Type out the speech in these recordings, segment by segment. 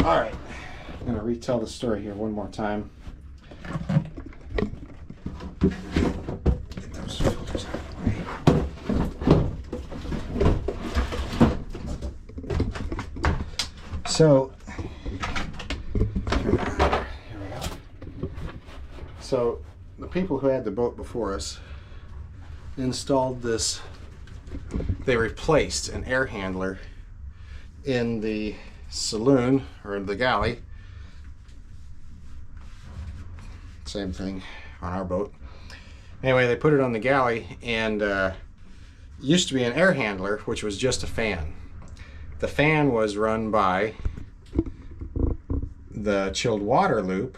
All right, I'm going to retell the story here one more time. Get those filters out of the way. So, here we go. So, the people who had the boat before us installed this. They replaced an air handler in the saloon or the galley. Same thing on our boat. Anyway, they put it on the galley, and used to be an air handler, which was just a fan. The fan was run by the chilled water loop,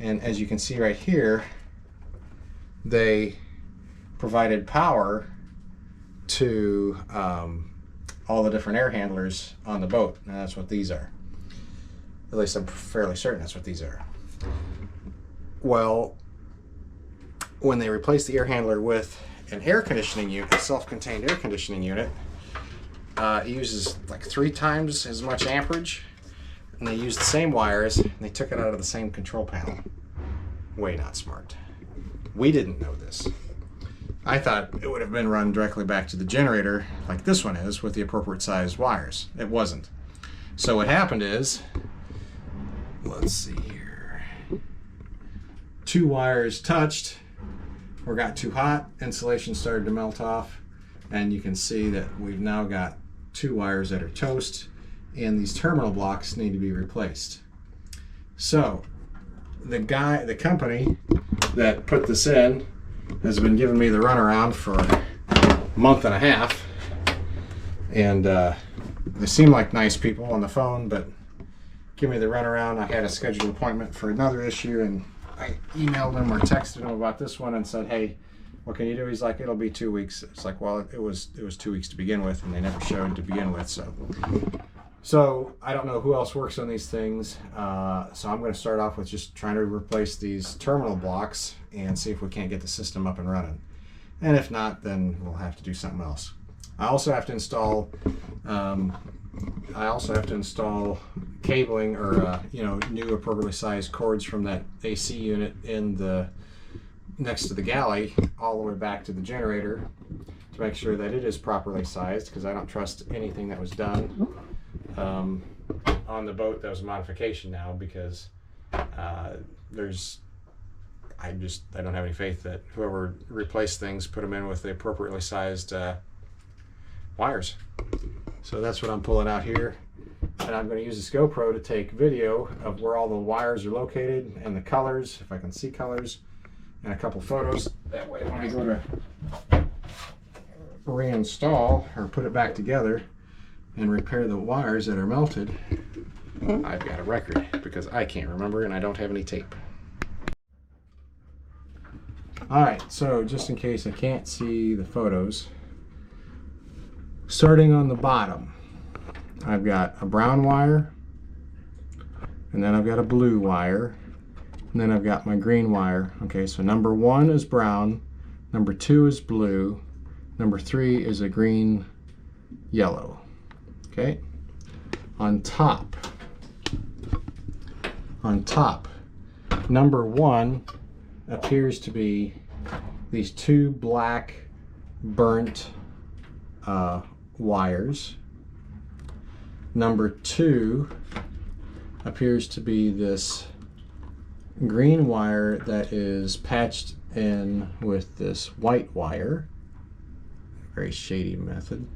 and as you can see right here, they provided power to all the different air handlers on the boat, and that's what these are. At least I'm fairly certain that's what these are. Well, when they replaced the air handler with an air conditioning unit, a self-contained air conditioning unit, it uses like 3 times as much amperage, and they used the same wires, and they took it out of the same control panel. Way not smart. We didn't know this. I thought it would have been run directly back to the generator like this one is with the appropriate sized wires. It wasn't. So what happened is, let's see here, 2 wires touched or got too hot, insulation started to melt off, and you can see that we've now got 2 wires that are toast, and these terminal blocks need to be replaced. So the company that put this in has been giving me the runaround for a month and a half, and they seem like nice people on the phone, but give me the runaround. I had a scheduled appointment for another issue, and I emailed him or texted him about this one and said, hey, what can you do? He's like, it'll be 2 weeks. It's like, well, it was 2 weeks to begin with, and they never showed to begin with. So I don't know who else works on these things, so I'm going to start off with just trying to replace these terminal blocks and see if we can't get the system up and running. And if not, then we'll have to do something else. I also have to install cabling or new appropriately sized cords from that AC unit in the next to the galley all the way back to the generator to make sure that it is properly sized, because I don't trust anything that was done on the boat that was a modification now, because I don't have any faith that whoever replaced things put them in with the appropriately sized wires. So that's what I'm pulling out here, and I'm going to use this GoPro to take video of where all the wires are located and the colors, if I can see colors, and a couple photos. That way when I go to reinstall or put it back together and repair the wires that are melted, I've got a record, because I can't remember and I don't have any tape. Alright, so just in case I can't see the photos, starting on the bottom, I've got a brown wire, and then I've got a blue wire, and then I've got my green wire. Okay, so number 1 is brown, number 2 is blue, number 3 is a green yellow. Okay, on top, number 1 appears to be these 2 black burnt wires. Number 2 appears to be this green wire that is patched in with this white wire. Very shady method.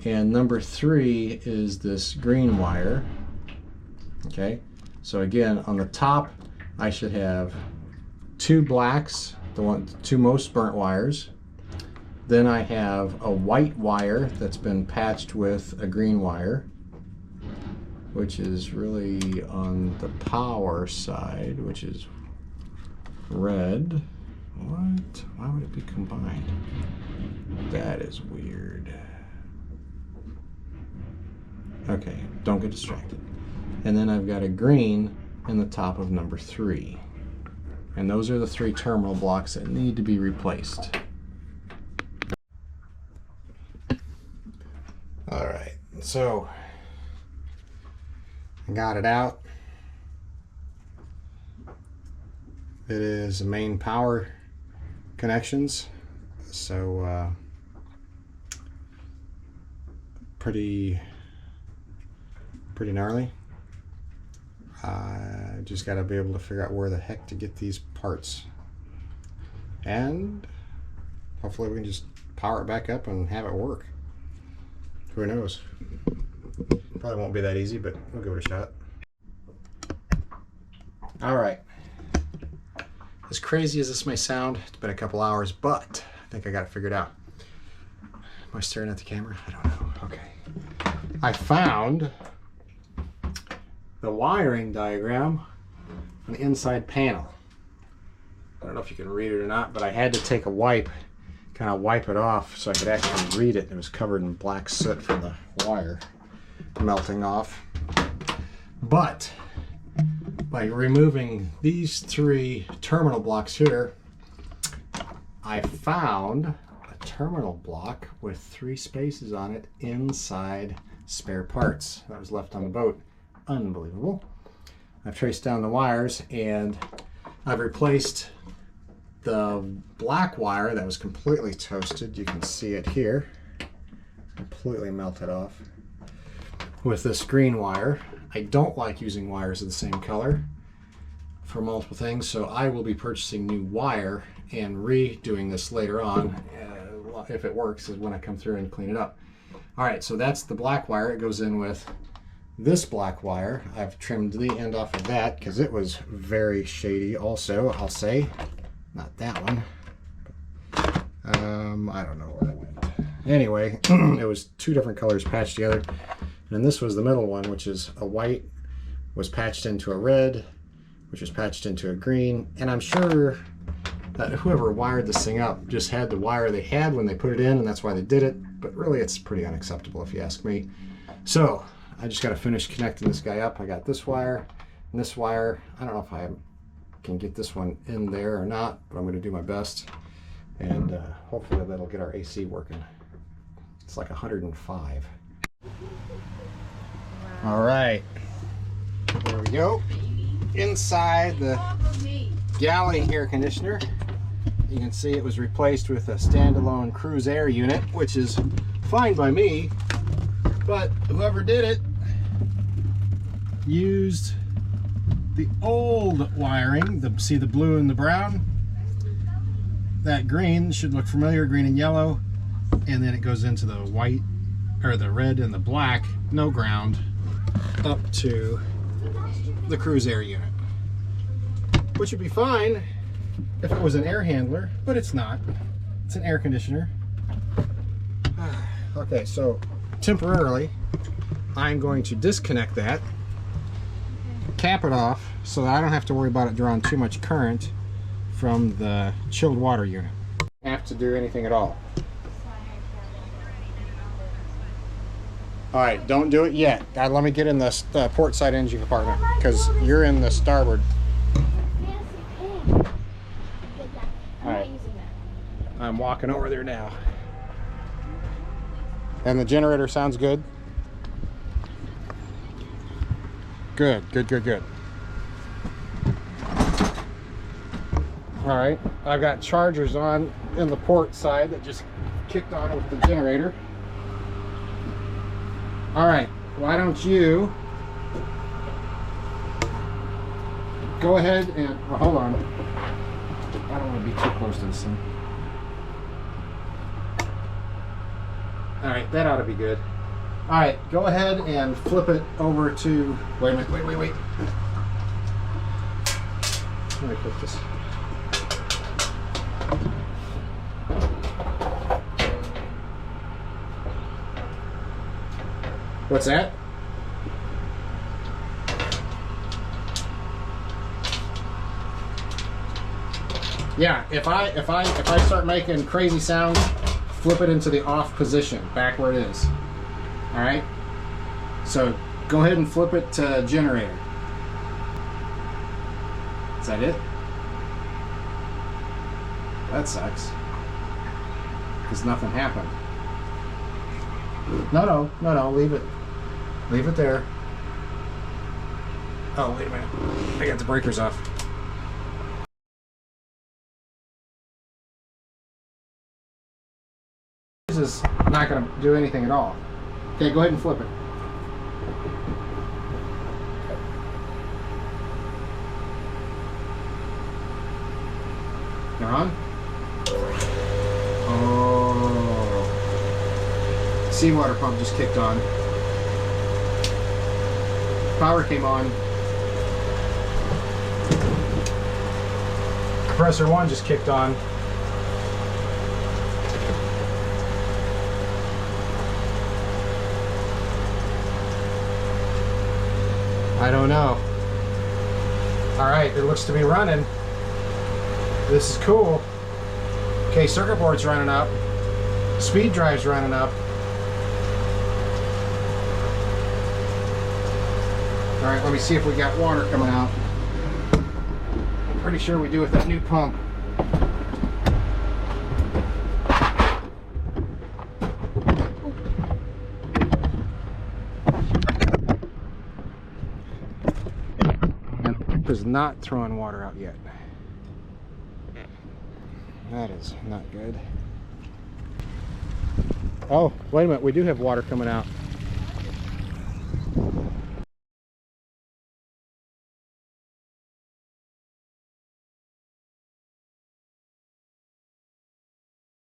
And number 3 is this green wire. Okay, so again, on the top I should have 2 blacks, the 2 most burnt wires. Then I have a white wire that's been patched with a green wire, which is really on the power side, which is red. What? Why would it be combined? That is weird. Okay, don't get distracted. And then I've got a green in the top of number 3. And those are the 3 terminal blocks that need to be replaced. Alright, so I got it out. It is the main power connections, so pretty gnarly. Just got to be able to figure out where the heck to get these parts, and hopefully we can just power it back up and have it work. Who knows? Probably won't be that easy, but we'll give it a shot. All right. As crazy as this may sound, it's been a couple hours, but I think I got it figured out. Am I staring at the camera? I don't know. Okay. I found the wiring diagram on the inside panel. I don't know if you can read it or not, but I had to take a wipe, kind of wipe it off so I could actually read it. It was covered in black soot from the wire melting off. But by removing these 3 terminal blocks here, I found a terminal block with 3 spaces on it inside spare parts that was left on the boat. Unbelievable. I've traced down the wires and I've replaced the black wire that was completely toasted. You can see it here, completely melted off, with this green wire. I don't like using wires of the same color for multiple things, so I will be purchasing new wire and redoing this later on. If it works, is when I come through and clean it up. All right, so that's the black wire. It goes in with this black wire. I've trimmed the end off of that because it was very shady also, I'll say. Not that one. I don't know where it went. Anyway, it was 2 different colors patched together. And this was the middle one, which is a white, was patched into a red, which was patched into a green. And I'm sure that whoever wired this thing up just had the wire they had when they put it in, and that's why they did it. But really, it's pretty unacceptable if you ask me. So I just got to finish connecting this guy up. I got this wire and this wire. I don't know if I can get this one in there or not, but I'm going to do my best. And hopefully that'll get our AC working. It's like 105. All right, there we go. Inside the galley air conditioner, you can see it was replaced with a standalone cruise air unit, which is fine by me, but whoever did it used the old wiring. See the blue and the brown? That green should look familiar, green and yellow, and then it goes into the white, or the red and the black, no ground, up to the cruise air unit, which would be fine if it was an air handler, but it's not. It's an air conditioner. Okay, so temporarily I'm going to disconnect that, cap it off so that I don't have to worry about it drawing too much current from the chilled water unit. I don't have to do anything at all. All right, don't do it yet. Let me get in the port side engine compartment because you're in the starboard. All right, I'm walking over there now. And the generator sounds good? Good, good, good, good. All right, I've got chargers on in the port side that just kicked on with the generator. All right, why don't you go ahead and, well, hold on. I don't want to be too close to this thing. All right, that ought to be good. All right, go ahead and flip it over to, wait a minute, wait. Let me put this. What's that? Yeah, if I start making crazy sounds, flip it into the off position, back where it is. All right. So go ahead and flip it to generator. Is that it? That sucks. Because nothing happened. No, leave it. Leave it there. Oh, wait a minute. I got the breakers off. This is not going to do anything at all. Okay, go ahead and flip it. They're on? Oh. Seawater pump just kicked on. Power came on. Compressor 1 just kicked on. I don't know. Alright, it looks to be running. This is cool. Okay, circuit board's running up. Speed drive's running up. Alright, let me see if we got water coming out. I'm pretty sure we do with that new pump. And the pump is not throwing water out yet. That is not good. Oh, wait a minute, we do have water coming out.